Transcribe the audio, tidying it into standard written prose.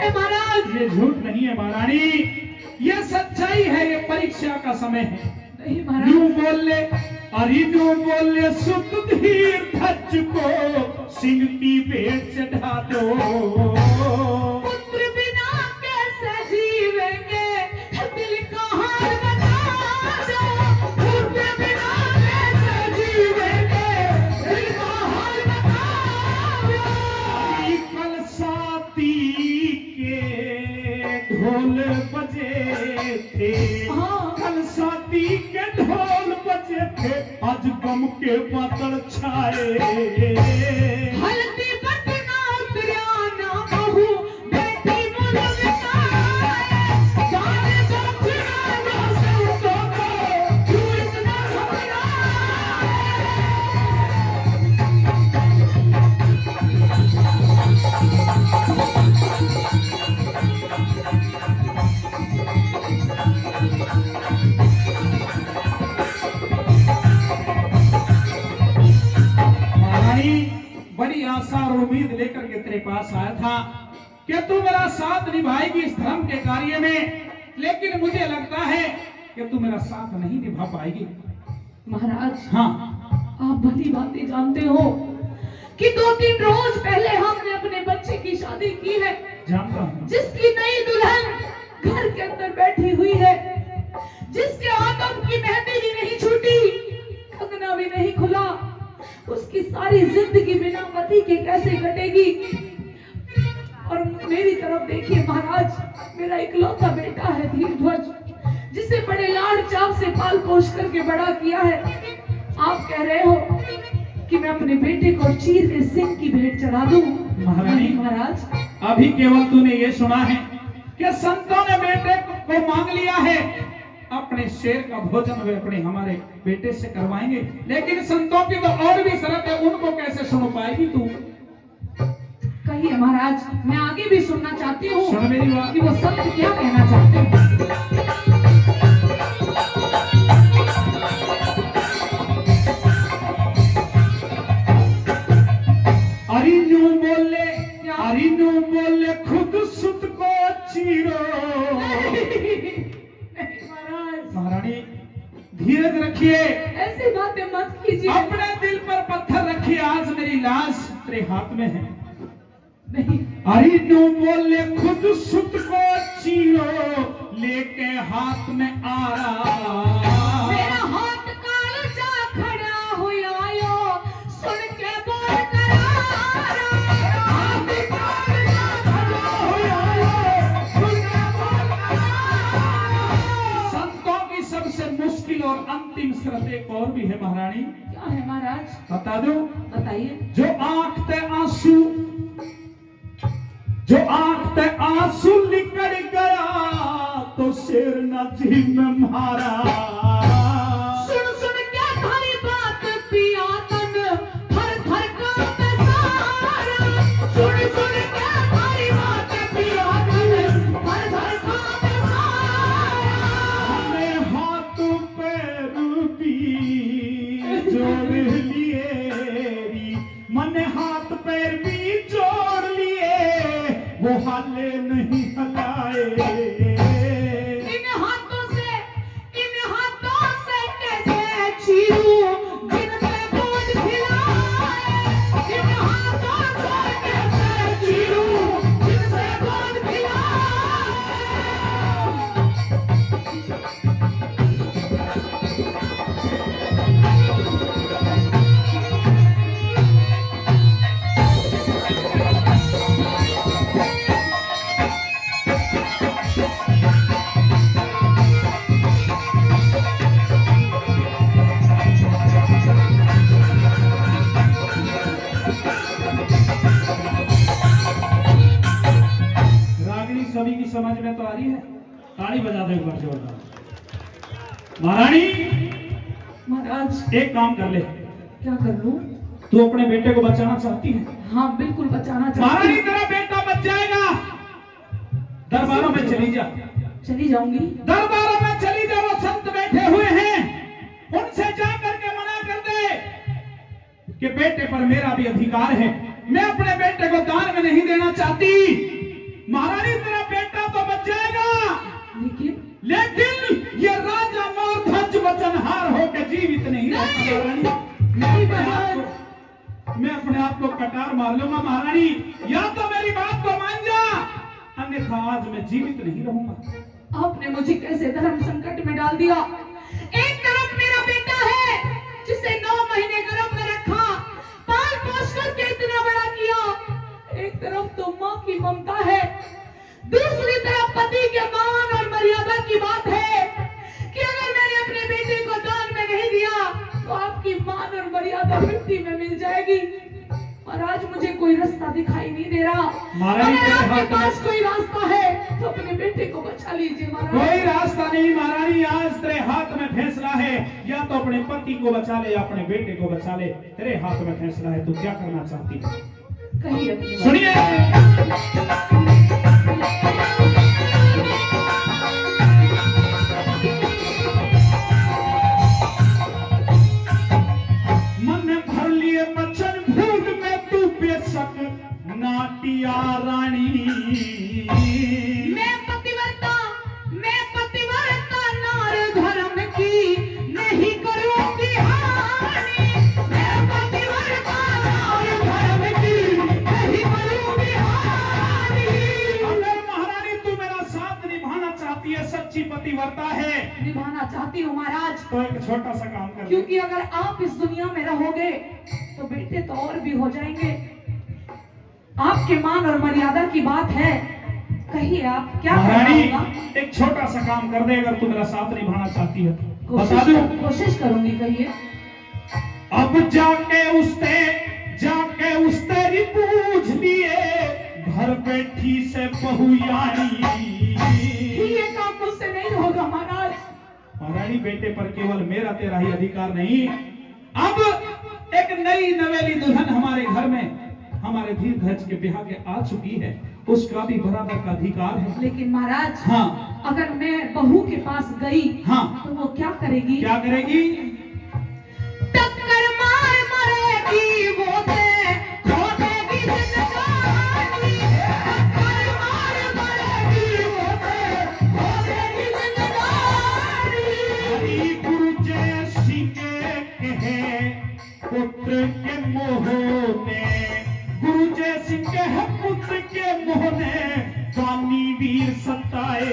है महाराज। ये झूठ नहीं है महारानी, ये सच्चाई है, ये परीक्षा का समय है। नहीं महाराज। यूं बोले अरे यूं बोले सुत धीर धज को सिंह की भेंट चढ़ा दो। पुत्र बिना कैसे जीवेंगे दिल का हाल बता दो। पुत्र बिना कैसे जीवेंगे दिल का हाल बता दो। कल साथी के ढोल बजे थे, कल साथी के ढोल बजे थे, आज गम के बादल छाए। हल्दी बटना उतरियाना बहू बेटी मुलगताए। जाने बचना संतों को क्यों इतना घबराए। बड़ी आशा और उम्मीद लेकर के तेरे पास आया था कि तू मेरा साथ निभाएगी इस धर्म के कार्य में, लेकिन मुझे लगता है कि तू मेरा साथ नहीं निभा पाएगी। महाराज हाँ, आप भली बातें जानते हो कि 2-3 रोज पहले हमने अपने बच्चे की शादी की है, जानता हूँ। जिसकी नई दुल्हन घर के अंदर बैठी हुई है, जिसके हाथों की मेहंदी भी नहीं छूटी, कंगना भी नहीं खुला, उसकी सारी जिंदगी बिना पति के कैसे कटेगी। और मेरी तरफ देखिए महाराज, मेरा इकलौता बेटा है धीरध्वज, जिसे बड़े लाड़ चाव से पाल पोष करके बड़ा किया है। आप कह रहे हो कि मैं अपने बेटे को चीर के सिंह की भेंट चढ़ा दूं। महारानी महाराज, अभी केवल तूने ये सुना है कि संतों ने बेटे को मांग लिया है, अपने शेर का भोजन वे अपने हमारे बेटे से करवाएंगे, लेकिन संतों की तो और भी शर्त है, उनको कैसे सुन पाएगी तू? कहिए महाराज, मैं आगे भी सुनना चाहती हूँ सुन मेरी बात। कि वो संत क्या कहना चाहते हैं। अरिनु बोले खुद सुत को चीरो। महारानी धीरज रखिए, ऐसी बातें मत कीजिए। अपने दिल पर पत्थर रखिए, आज मेरी लाश तेरे हाथ में है। नहीं, अरिनु बोले खुद सुत को चीरो, लेके हाथ में आरा। मेरा हाथ काल जा खड़ा हुआ यो, सुन के बोल करारा। हाथ काल जा खड़ा हुआ यो, सुन के बोल करारा। संतों की सबसे मुश्किल और अंतिम शर्त एक और भी है महारानी। क्या है महाराज? बता दो। बताइए। जो आंख ते आंसू, जो आंख ते आंसू निकल गया, तो शेर न जी में मारा। सुन सुन के थारी बात पिया तन थर थर कांपे सारा। सुन सुन के थारी बात पिया तन थर थर कांपे सारा। हमें हाथ पैर भी जोड़ लिए, मन हाथ पैर भी जोड़ लिए, वो हाले नहीं हलाए। इन हाथों से कैसे चीरूं जिन पे बोझ खिलाए। इन हाथों से कैसे चीरूं जिन पे बोझ खिलाए। रागिनी सभी की समझ में तो आ रही है? ताली बजा दो एक बार जोरदार। महारानी महाराज, एक काम कर ले, क्या कर लूं? तू अपने बेटे को बचाना चाहती है? हाँ बिल्कुल बचाना चाहती महारानी हूँ। तेरा बेटा बच जाएगा। दरबारों में चली जा, चली जाऊंगी। दरबारों में चली जा, वो संत बैठे हुए हैं, उनसे जाकर के मना कर दे कि बेटे पर मेरा भी अधिकार है, मैं अपने बेटे को दान में नहीं देना चाहती। महारानी तेरा बेटा तो बच जाएगा, लेकिन ये राजा मोर ध्वज वचनहार होकर जीवित नहीं रहता महारानी। नहीं बहन, मैं अपने आप को कटार मार लूंगा महारानी, या तो मेरी बात को मान जा, अन्यथा आज मैं जीवित नहीं रहूंगा। आपने मुझे कैसे धर्म संकट में डाल दिया। एक तरफ मेरा बेटा है जिसे 9 महीने गर्भ में रखा, पाल पोस करके इतना बड़ा किया। एक तरफ तो माँ की ममता है, दूसरी तरफ पति के मान और मर्यादा की बात है कि अगर मैंने अपने बेटे को दान में नहीं दिया तो आपकी मान और मर्यादा मिट्टी में मिल जाएगी। और आज मुझे कोई रास्ता दिखाई नहीं दे रहा। महारानी अगर तेरे आपके हाथ में पास कोई रास्ता है तो अपने बेटे को बचा लीजिए महाराज। कोई रास्ता नहीं महारानी, आज तेरे हाथ में फैसला है, या तो अपने पति को बचा ले या अपने बेटे को बचा ले। तेरे हाथ में फैसला है, तू क्या करना चाहती है? कहिए अपनी बात। सुनिए, मन भर लिए बचन भूल में तू बेशक नाटिया रानी। मैं पतिव्रता नार धर्म की नहीं करूंगी हानि। मैं पतिव्रता नार धर्म की नहीं करूंगी हानि। अगर महारानी तू मेरा साथ निभाना चाहती है, सच्ची पतिव्रता है, निभाना चाहती हूँ महाराज, तो एक छोटा सा काम कर दे। क्योंकि अगर आप इस दुनिया में रहोगे तो बेटे तो और भी हो जाएंगे। आपके मान और मर्यादा की बात है, कहिए आप क्या करना महारानी होगा? एक छोटा सा काम कर दे, अगर तू मेरा साथ निभाना चाहती है तो बता दो। कोशिश करूंगी, कहिए। अब जाके उस तेरी पूछ लिए, घर बैठी से बहुयानी। ये काम मुझसे नहीं होगा महाराज। महारानी बेटे पर केवल मेरा तेरा ही अधिकार नहीं, अब एक नई नवेली दुल्हन हमारे घर में हमारे धीर धज के ब्याह के आ चुकी है, उसका भी बराबर का अधिकार है। लेकिन महाराज, हाँ, अगर मैं बहू के पास गई हाँ, तो वो क्या करेगी? क्या करेगी? टक्कर मार मरेगी वो ते, खो देगी जिंदगानी। टक्कर मार मरेगी वो ते, खो देगी जिंदगानी। हरि गुरु जय सिंह कहे पुत्र के मोह ने, गुरु जय सिंह कहे पुत्र के मोह ने, स्वामी वीर सताए।